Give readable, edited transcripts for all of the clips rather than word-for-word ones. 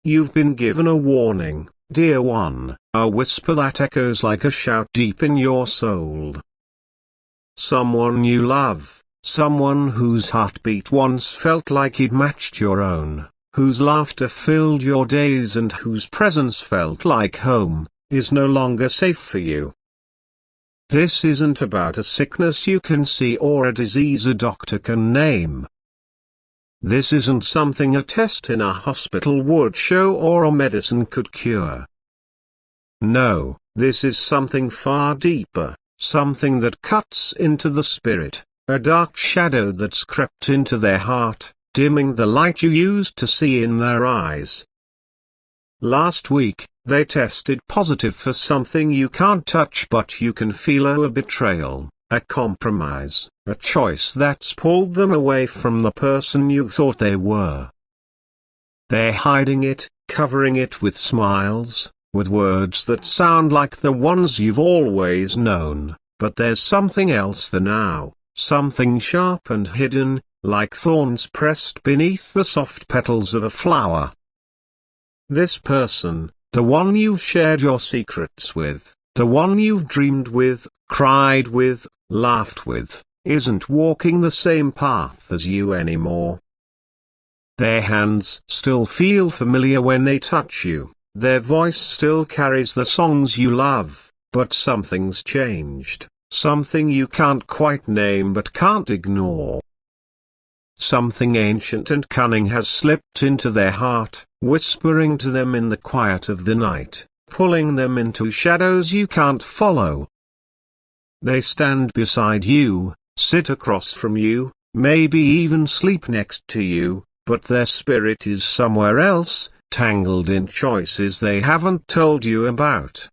You've been given a warning, dear one, a whisper that echoes like a shout deep in your soul. Someone you love, someone whose heartbeat once felt like it matched your own, whose laughter filled your days and whose presence felt like home, is no longer safe for you. This isn't about a sickness you can see or a disease a doctor can name. This isn't something a test in a hospital would show or a medicine could cure. No, this is something far deeper, something that cuts into the spirit, a dark shadow that's crept into their heart, dimming the light you used to see in their eyes. Last week, they tested positive for something you can't touch but you can feel: a betrayal, a compromise, a choice that's pulled them away from the person you thought they were. They're hiding it, covering it with smiles, with words that sound like the ones you've always known, but there's something else there now, something sharp and hidden, like thorns pressed beneath the soft petals of a flower. This person, the one you've shared your secrets with, the one you've dreamed with, cried with, laughed with, isn't walking the same path as you anymore. Their hands still feel familiar when they touch you, their voice still carries the songs you love, but something's changed, something you can't quite name but can't ignore. Something ancient and cunning has slipped into their heart, whispering to them in the quiet of the night, pulling them into shadows you can't follow. They stand beside you, sit across from you, maybe even sleep next to you, but their spirit is somewhere else, tangled in choices they haven't told you about.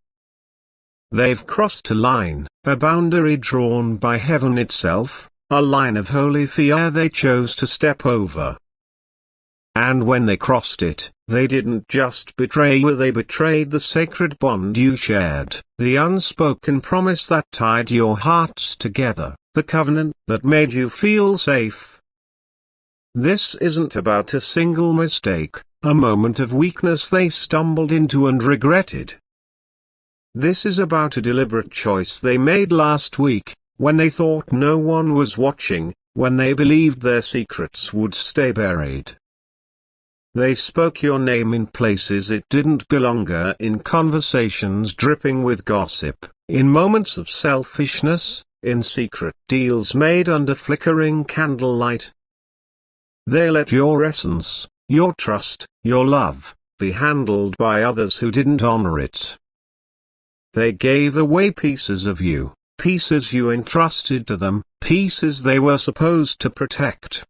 They've crossed a line, a boundary drawn by heaven itself, a line of holy fear they chose to step over. And when they crossed it, they didn't just betray you, they betrayed the sacred bond you shared, the unspoken promise that tied your hearts together, the covenant that made you feel safe. This isn't about a single mistake, a moment of weakness they stumbled into and regretted. This is about a deliberate choice they made last week, when they thought no one was watching, when they believed their secrets would stay buried. They spoke your name in places it didn't belong, in conversations dripping with gossip, in moments of selfishness, in secret deals made under flickering candlelight. They let your essence, your trust, your love, be handled by others who didn't honor it. They gave away pieces of you, pieces you entrusted to them, pieces they were supposed to protect.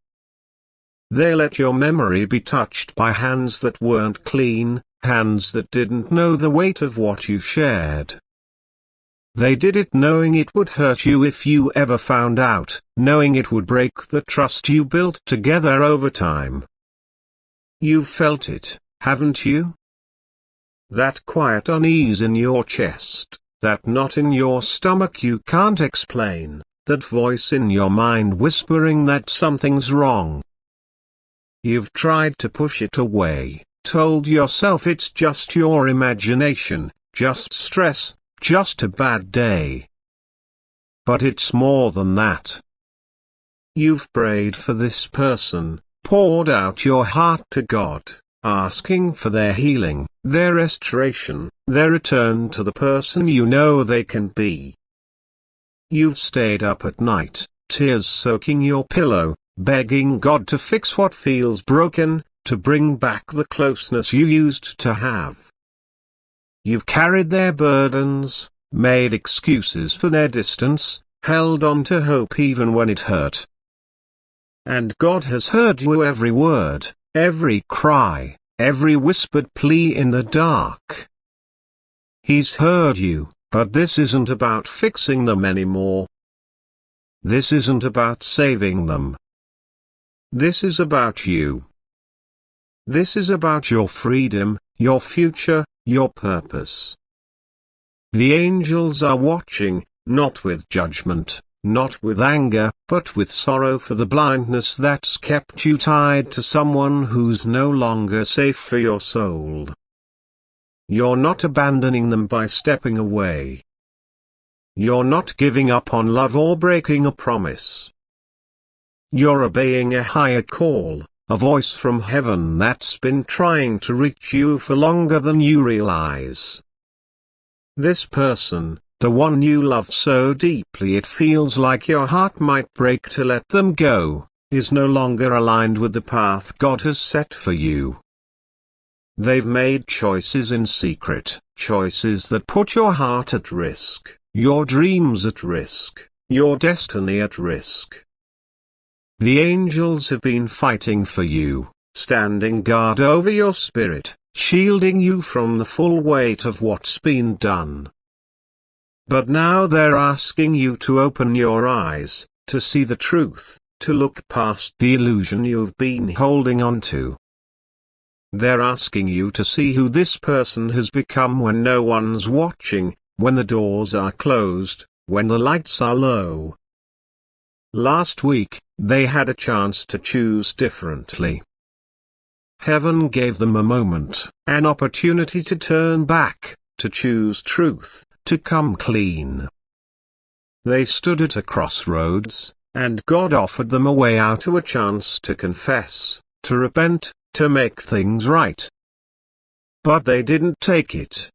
They let your memory be touched by hands that weren't clean, hands that didn't know the weight of what you shared. They did it knowing it would hurt you if you ever found out, knowing it would break the trust you built together over time. You've felt it, haven't you? That quiet unease in your chest, that knot in your stomach you can't explain, that voice in your mind whispering that something's wrong. You've tried to push it away, told yourself it's just your imagination, just stress, just a bad day. But it's more than that. You've prayed for this person, poured out your heart to God, asking for their healing, their restoration, their return to the person you know they can be. You've stayed up at night, tears soaking your pillow, begging God to fix what feels broken, to bring back the closeness you used to have. You've carried their burdens, made excuses for their distance, held on to hope even when it hurt. And God has heard you, every word, every cry, every whispered plea in the dark. He's heard you, but this isn't about fixing them anymore. This isn't about saving them. This is about you. This is about your freedom, your future, your purpose. The angels are watching, not with judgment, not with anger, but with sorrow for the blindness that's kept you tied to someone who's no longer safe for your soul. You're not abandoning them by stepping away. You're not giving up on love or breaking a promise. You're obeying a higher call, a voice from heaven that's been trying to reach you for longer than you realize. This person, the one you love so deeply it feels like your heart might break to let them go, is no longer aligned with the path God has set for you. They've made choices in secret, choices that put your heart at risk, your dreams at risk, your destiny at risk. The angels have been fighting for you, standing guard over your spirit, shielding you from the full weight of what's been done. But now they're asking you to open your eyes, to see the truth, to look past the illusion you've been holding on to. They're asking you to see who this person has become when no one's watching, when the doors are closed, when the lights are low. Last week, they had a chance to choose differently. Heaven gave them a moment, an opportunity to turn back, to choose truth, to come clean. They stood at a crossroads, and God offered them a way out, a chance to confess, to repent, to make things right. But they didn't take it.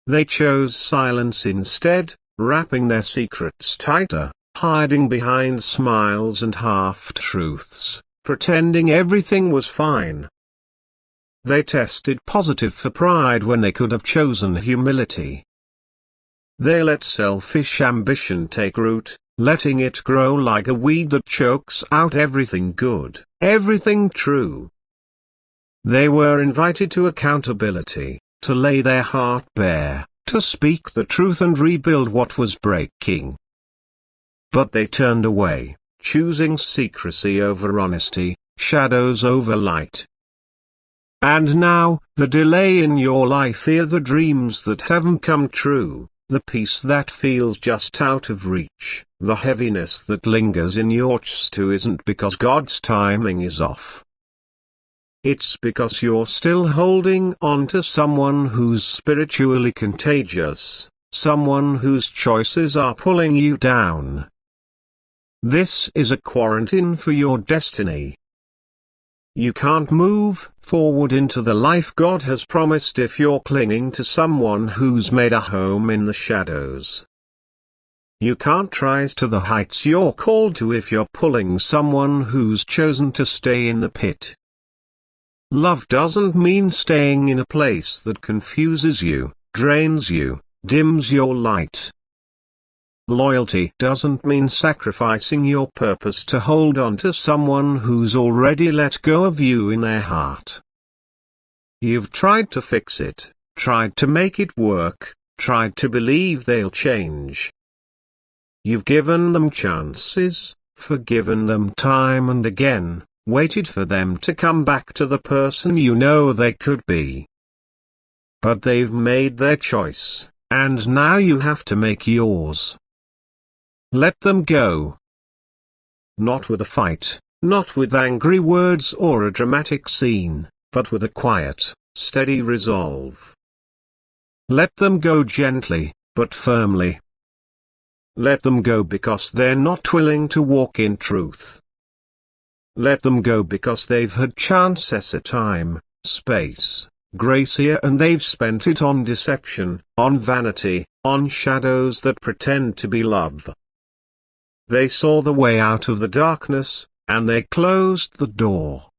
They chose silence instead, wrapping their secrets tighter, hiding behind smiles and half-truths, pretending everything was fine. They tested positive for pride when they could have chosen humility. They let selfish ambition take root, letting it grow like a weed that chokes out everything good, everything true. They were invited to accountability, to lay their heart bare, to speak the truth and rebuild what was breaking. But they turned away, choosing secrecy over honesty, shadows over light. And now, the delay in your life are the dreams that haven't come true, the peace that feels just out of reach, the heaviness that lingers in your chest isn't because God's timing is off. It's because you're still holding on to someone who's spiritually contagious, someone whose choices are pulling you down. This is a quarantine for your destiny. You can't move forward into the life God has promised if you're clinging to someone who's made a home in the shadows. You can't rise to the heights you're called to if you're pulling someone who's chosen to stay in the pit. Love doesn't mean staying in a place that confuses you, drains you, dims your light. Loyalty doesn't mean sacrificing your purpose to hold on to someone who's already let go of you in their heart. You've tried to fix it, tried to make it work, tried to believe they'll change. You've given them chances, forgiven them time and again, waited for them to come back to the person you know they could be. But they've made their choice, and now you have to make yours. Let them go. Not with a fight, not with angry words or a dramatic scene, but with a quiet, steady resolve. Let them go gently, but firmly. Let them go because they're not willing to walk in truth. Let them go because they've had chances at time, space, grace here, and they've spent it on deception, on vanity, on shadows that pretend to be love. They saw the way out of the darkness, and they closed the door.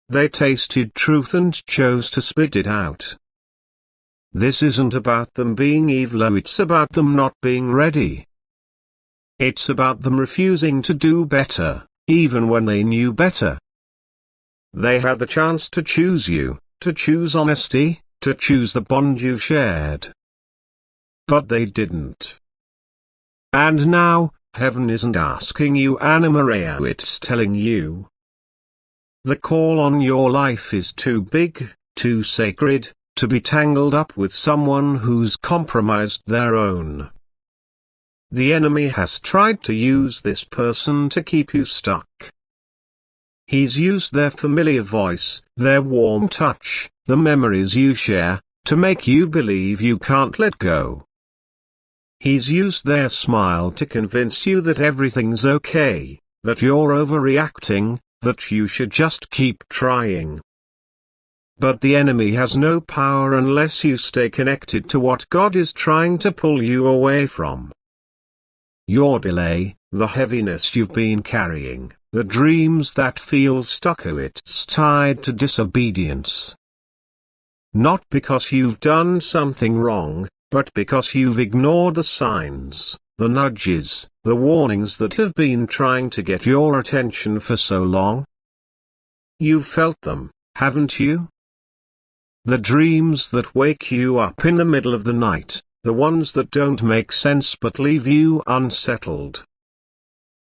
They tasted truth and chose to spit it out. This isn't about them being evil, it's about them not being ready. It's about them refusing to do better, even when they knew better. They had the chance to choose you, to choose honesty, to choose the bond you shared. But they didn't. And now, heaven isn't asking you, Anna Maria, it's telling you. The call on your life is too big, too sacred, to be tangled up with someone who's compromised their own. The enemy has tried to use this person to keep you stuck. He's used their familiar voice, their warm touch, the memories you share, to make you believe you can't let go. He's used their smile to convince you that everything's okay, that you're overreacting, that you should just keep trying. But the enemy has no power unless you stay connected to what God is trying to pull you away from. Your delay, the heaviness you've been carrying, the dreams that feel stuck, it's tied to disobedience. Not because you've done something wrong, but because you've ignored the signs, the nudges, the warnings that have been trying to get your attention for so long. You've felt them, haven't you? The dreams that wake you up in the middle of the night, the ones that don't make sense but leave you unsettled.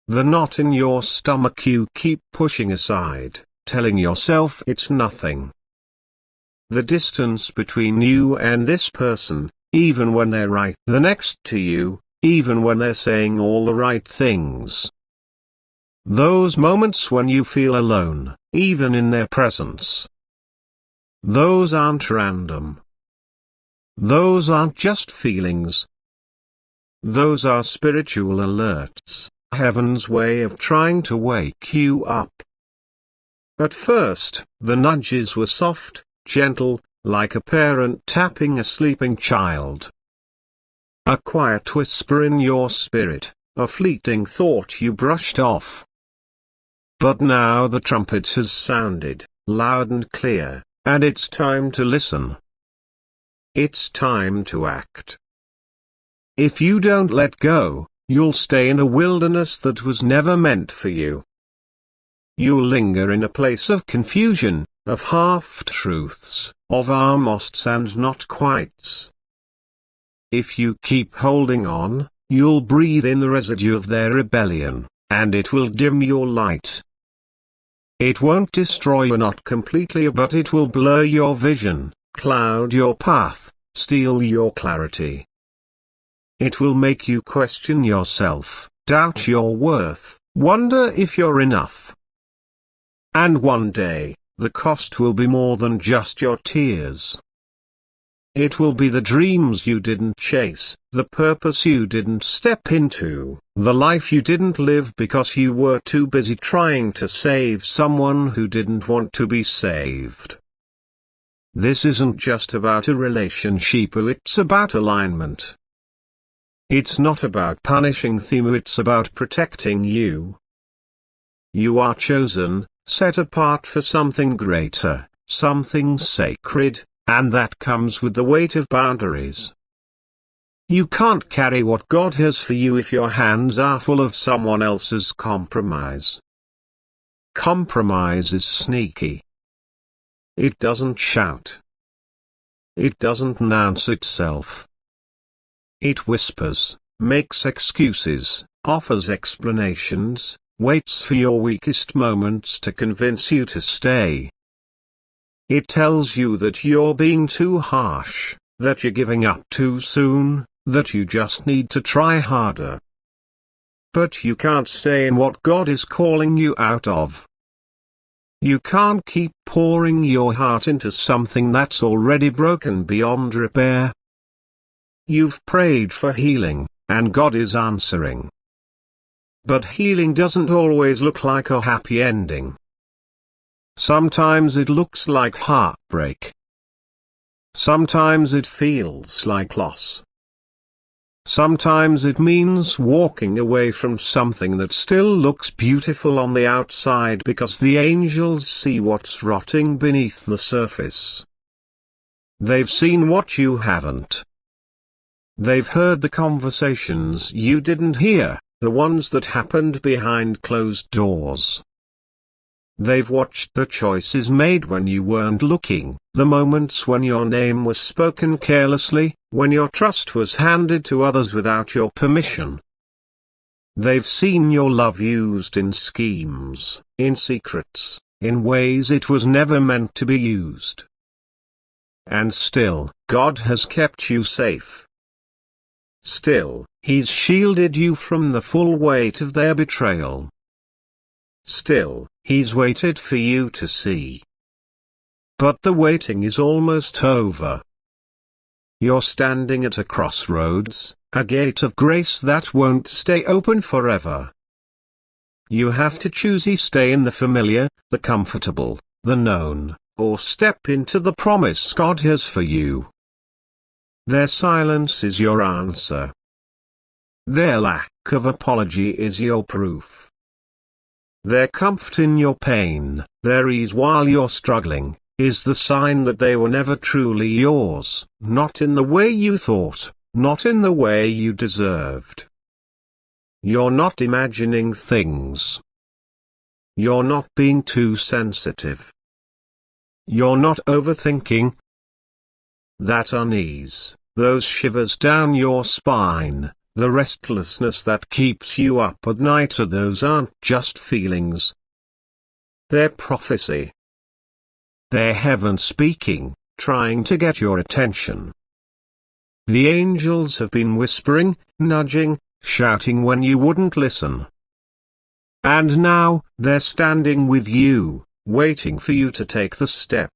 The knot in your stomach you keep pushing aside, telling yourself it's nothing. The distance between you and this person, even when they're right there next to you, even when they're saying all the right things. Those moments when you feel alone, even in their presence. Those aren't random. Those aren't just feelings. Those are spiritual alerts, heaven's way of trying to wake you up. At first, the nudges were soft, gentle, like a parent tapping a sleeping child. A quiet whisper in your spirit, a fleeting thought you brushed off. But now the trumpet has sounded, loud and clear, and it's time to listen. It's time to act. If you don't let go, you'll stay in a wilderness that was never meant for you. You'll linger in a place of confusion, of half-truths, of almosts and not quites. If you keep holding on, you'll breathe in the residue of their rebellion, and it will dim your light. It won't destroy you, not completely, but it will blur your vision, cloud your path, steal your clarity. It will make you question yourself, doubt your worth, wonder if you're enough. And one day, the cost will be more than just your tears. It will be the dreams you didn't chase, the purpose you didn't step into, the life you didn't live because you were too busy trying to save someone who didn't want to be saved. This isn't just about a relationship, it's about alignment. It's not about punishing them, it's about protecting you. You are chosen, set apart for something greater, something sacred, and that comes with the weight of boundaries. You can't carry what God has for you if your hands are full of someone else's compromise. Compromise is sneaky. It doesn't shout. It doesn't announce itself. It whispers, makes excuses, offers explanations, waits for your weakest moments to convince you to stay. It tells you that you're being too harsh, that you're giving up too soon, that you just need to try harder. But you can't stay in what God is calling you out of. You can't keep pouring your heart into something that's already broken beyond repair. You've prayed for healing, and God is answering. But healing doesn't always look like a happy ending. Sometimes it looks like heartbreak. Sometimes it feels like loss. Sometimes it means walking away from something that still looks beautiful on the outside because the angels see what's rotting beneath the surface. They've seen what you haven't. They've heard the conversations you didn't hear, the ones that happened behind closed doors. They've watched the choices made when you weren't looking, the moments when your name was spoken carelessly, when your trust was handed to others without your permission. They've seen your love used in schemes, in secrets, in ways it was never meant to be used. And still, God has kept you safe. Still, He's shielded you from the full weight of their betrayal. Still, he's waited for you to see. But the waiting is almost over. You're standing at a crossroads, a gate of grace that won't stay open forever. You have to choose: stay in the familiar, the comfortable, the known, or step into the promise God has for you. Their silence is your answer. Their lack of apology is your proof. Their comfort in your pain, their ease while you're struggling, is the sign that they were never truly yours, not in the way you thought, not in the way you deserved. You're not imagining things. You're not being too sensitive. You're not overthinking. That unease, those shivers down your spine, the restlessness that keeps you up at night, those aren't just feelings. They're prophecy. They're heaven speaking, trying to get your attention. The angels have been whispering, nudging, shouting when you wouldn't listen. And now, they're standing with you, waiting for you to take the step.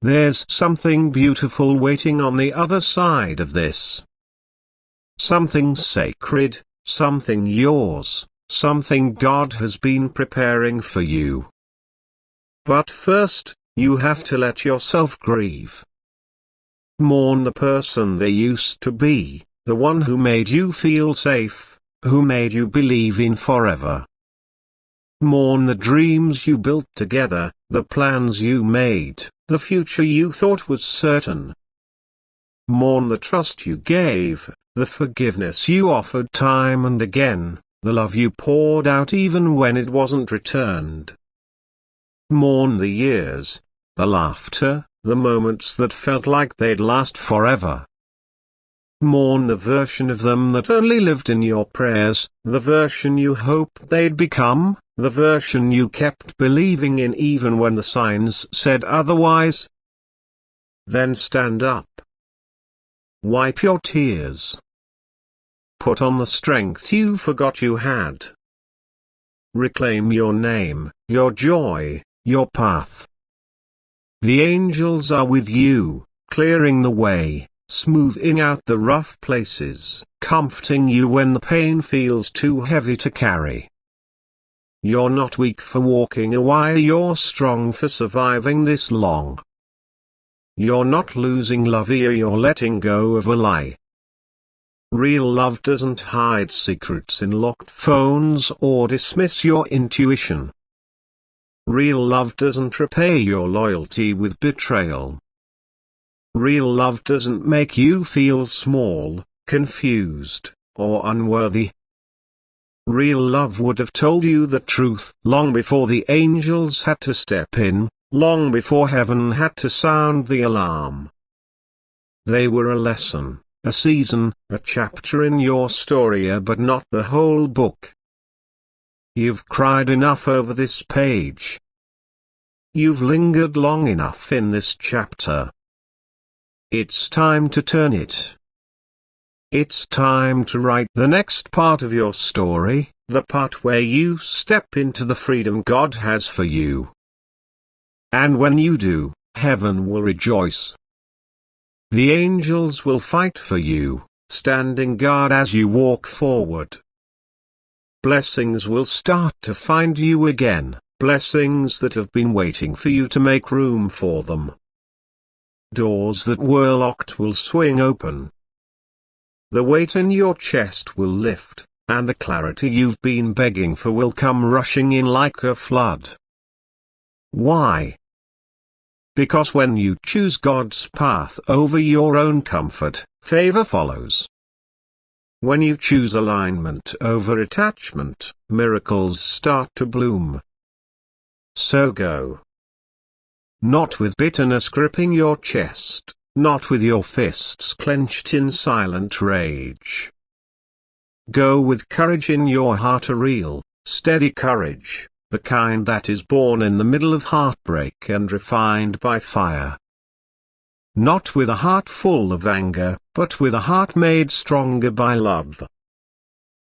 There's something beautiful waiting on the other side of this. Something sacred, something yours, something God has been preparing for you. But first, you have to let yourself grieve. Mourn the person they used to be, the one who made you feel safe, who made you believe in forever. Mourn the dreams you built together, the plans you made, the future you thought was certain. Mourn the trust you gave, the forgiveness you offered time and again, the love you poured out even when it wasn't returned. Mourn the years, the laughter, the moments that felt like they'd last forever. Mourn the version of them that only lived in your prayers, the version you hoped they'd become, the version you kept believing in even when the signs said otherwise. Then stand up. Wipe your tears. Put on the strength you forgot you had. Reclaim your name, your joy, your path. The angels are with you, clearing the way, smoothing out the rough places, comforting you when the pain feels too heavy to carry. You're not weak for walking away, you're strong for surviving this long. You're not losing love here, you're letting go of a lie. Real love doesn't hide secrets in locked phones or dismiss your intuition. Real love doesn't repay your loyalty with betrayal. Real love doesn't make you feel small, confused, or unworthy. Real love would have told you the truth long before the angels had to step in, long before heaven had to sound the alarm. They were a lesson, a season, a chapter in your story, but not the whole book. You've cried enough over this page. You've lingered long enough in this chapter. It's time to turn it. It's time to write the next part of your story, the part where you step into the freedom God has for you. And when you do, heaven will rejoice. The angels will fight for you, standing guard as you walk forward. Blessings will start to find you again, blessings that have been waiting for you to make room for them. Doors that were locked will swing open. The weight in your chest will lift, and the clarity you've been begging for will come rushing in like a flood. Why? Because when you choose God's path over your own comfort, favor follows. When you choose alignment over attachment, miracles start to bloom. So go. Not with bitterness gripping your chest, not with your fists clenched in silent rage. Go with courage in your heart, a real, steady courage, the kind that is born in the middle of heartbreak and refined by fire. not with a heart full of anger, but with a heart made stronger by love.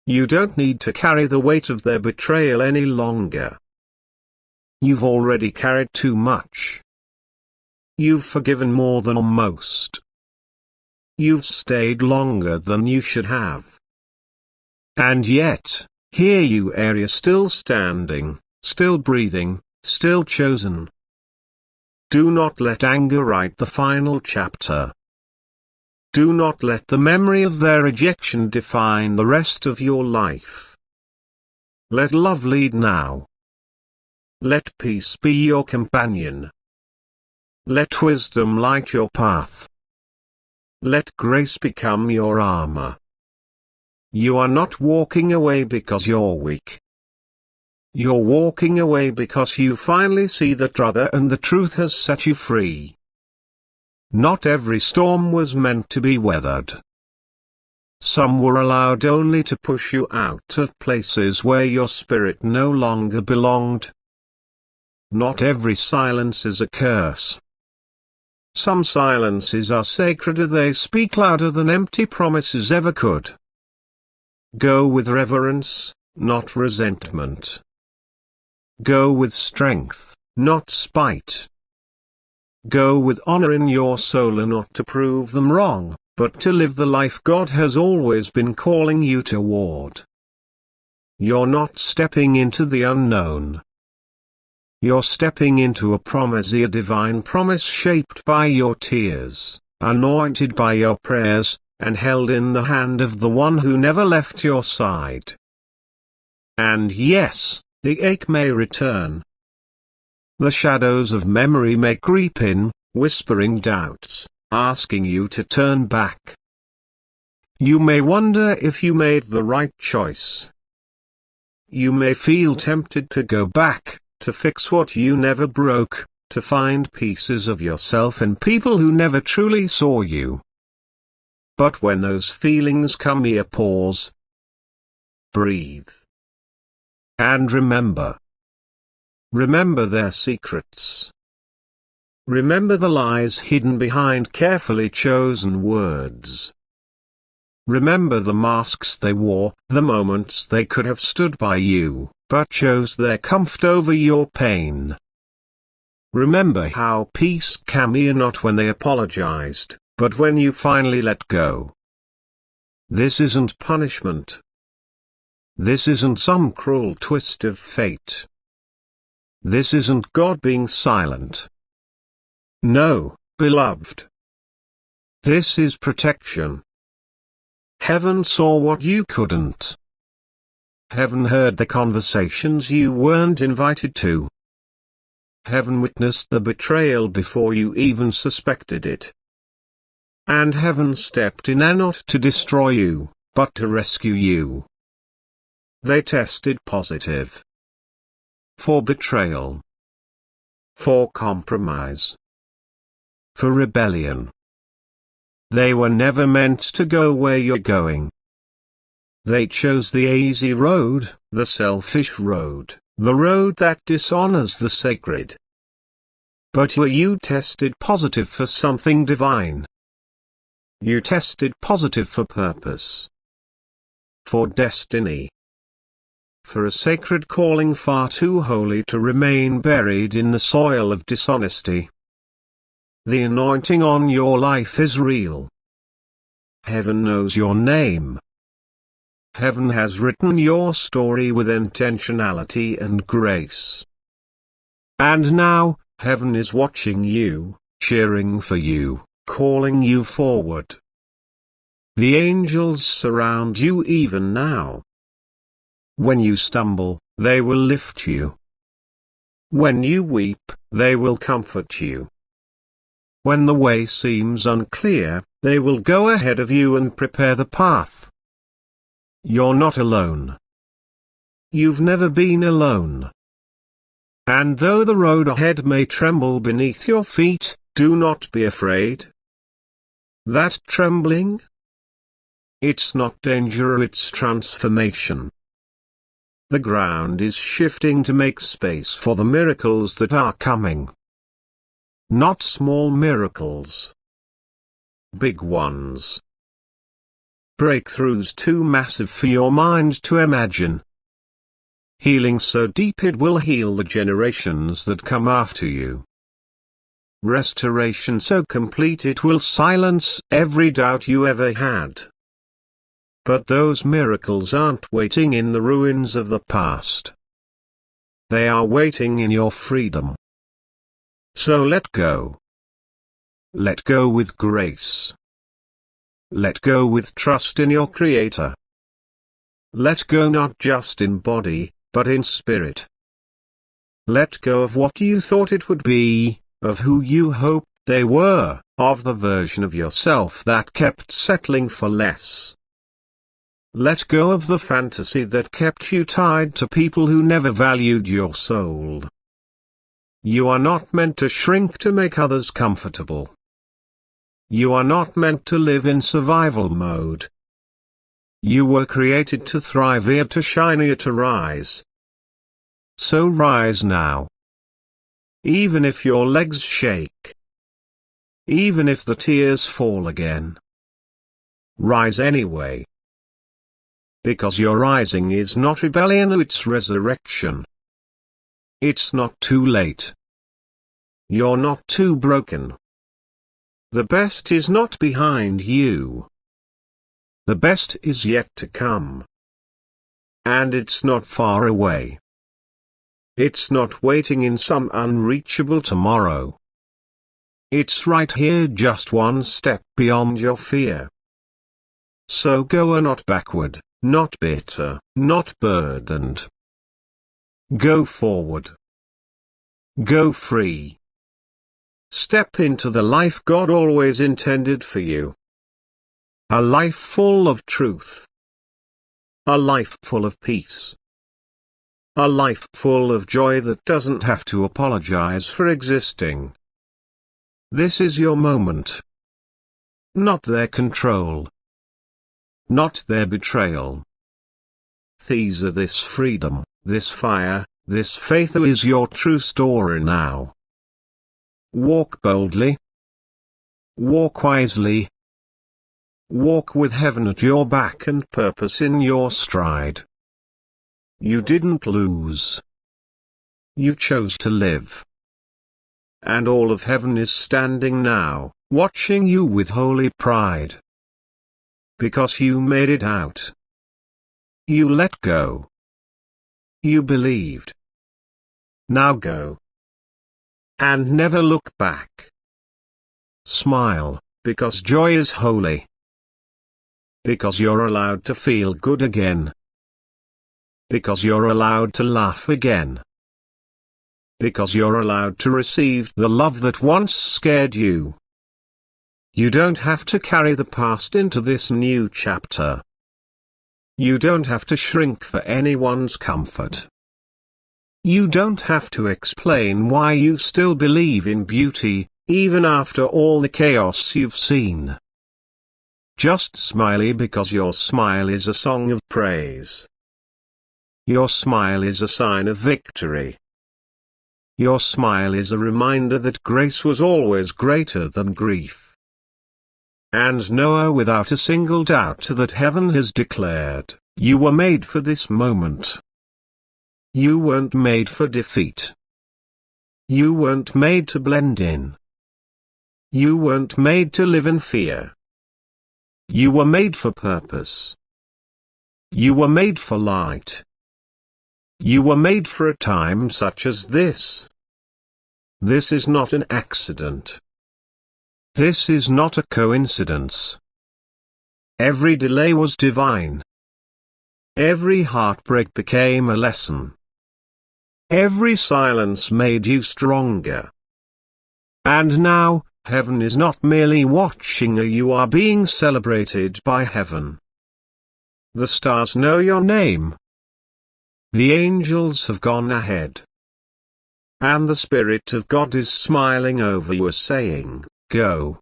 You don't need to carry the weight of their betrayal any longer. You've already carried too much. You've forgiven more than most. You've stayed longer than you should have. And yet, here you are, you're still standing, still breathing, still chosen. Do not let anger write the final chapter. Do not let the memory of their rejection define the rest of your life. Let love lead now. Let peace be your companion. Let wisdom light your path. Let grace become your armor. You are not walking away because you're weak. You're walking away because you finally see the truth, and the truth has set you free. Not every storm was meant to be weathered. Some were allowed only to push you out of places where your spirit no longer belonged. Not every silence is a curse. Some silences are sacred, they speak louder than empty promises ever could. Go with reverence, not resentment. Go with strength, not spite. Go with honor in your soul, and not to prove them wrong, but to live the life God has always been calling you toward. You're not stepping into the unknown. You're stepping into a promise, a divine promise shaped by your tears, anointed by your prayers, and held in the hand of the one who never left your side. And yes, the ache may return. The shadows of memory may creep in, whispering doubts, asking you to turn back. You may wonder if you made the right choice. You may feel tempted to go back, to fix what you never broke, to find pieces of yourself in people who never truly saw you. But when those feelings come, here pause. Breathe. And remember. Remember their secrets. Remember the lies hidden behind carefully chosen words. Remember the masks they wore, the moments they could have stood by you, but chose their comfort over your pain. Remember how peace came here not when they apologized, but when you finally let go. This isn't punishment. This isn't some cruel twist of fate. This isn't God being silent. No, beloved. This is protection. Heaven saw what you couldn't. Heaven heard the conversations you weren't invited to. Heaven witnessed the betrayal before you even suspected it. And heaven stepped in, and not to destroy you, but to rescue you. They tested positive. For betrayal. For compromise. For rebellion. They were never meant to go where you're going. They chose the easy road, the selfish road, the road that dishonors the sacred. But you tested positive for something divine. You tested positive for purpose. For destiny. For a sacred calling far too holy to remain buried in the soil of dishonesty. The anointing on your life is real. Heaven knows your name. Heaven has written your story with intentionality and grace. And now, heaven is watching you, cheering for you, calling you forward. The angels surround you even now. When you stumble, they will lift you. When you weep, they will comfort you. When the way seems unclear, they will go ahead of you and prepare the path. You're not alone. You've never been alone. And though the road ahead may tremble beneath your feet, do not be afraid. That trembling? It's not danger, it's transformation. The ground is shifting to make space for the miracles that are coming. Not small miracles, big ones. Breakthroughs too massive for your mind to imagine. Healing so deep it will heal the generations that come after you. Restoration so complete it will silence every doubt you ever had. But those miracles aren't waiting in the ruins of the past. They are waiting in your freedom. So let go. Let go with grace. Let go with trust in your Creator. Let go not just in body, but in spirit. Let go of what you thought it would be, of who you hoped they were, of the version of yourself that kept settling for less. Let go of the fantasy that kept you tied to people who never valued your soul. You are not meant to shrink to make others comfortable. You are not meant to live in survival mode. You were created to thrive here, to shine here, to rise. So rise now. Even if your legs shake. Even if the tears fall again. Rise anyway. Because your rising is not rebellion, it's resurrection. It's not too late. You're not too broken. The best is not behind you. The best is yet to come. And it's not far away. It's not waiting in some unreachable tomorrow. It's right here, just one step beyond your fear. So go not backward, not bitter, not burdened. Go forward. Go free. Step into the life God always intended for you. A life full of truth. A life full of peace. A life full of joy that doesn't have to apologize for existing. This is your moment. Not their control. Not their betrayal. These are this freedom, this fire, this faith is your true story now. Walk boldly. Walk wisely. Walk with heaven at your back and purpose in your stride. You didn't lose. You chose to live. And all of heaven is standing now, watching you with holy pride. Because you made it out. You let go. You believed. Now go. And never look back. Smile, because joy is holy. Because you're allowed to feel good again. Because you're allowed to laugh again. Because you're allowed to receive the love that once scared you. You don't have to carry the past into this new chapter. You don't have to shrink for anyone's comfort. You don't have to explain why you still believe in beauty, even after all the chaos you've seen. Just smile, because your smile is a song of praise. Your smile is a sign of victory. Your smile is a reminder that grace was always greater than grief. And know without a single doubt that heaven has declared, you were made for this moment. You weren't made for defeat. You weren't made to blend in. You weren't made to live in fear. You were made for purpose. You were made for light. You were made for a time such as this. This is not an accident. This is not a coincidence. Every delay was divine. Every heartbreak became a lesson. Every silence made you stronger. And now, heaven is not merely watching you, you are being celebrated by heaven. The stars know your name. The angels have gone ahead. And the Spirit of God is smiling over you, saying, go.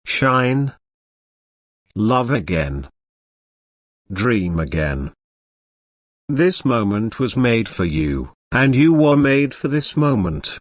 Shine. Love again. Dream again. This moment was made for you, and you were made for this moment.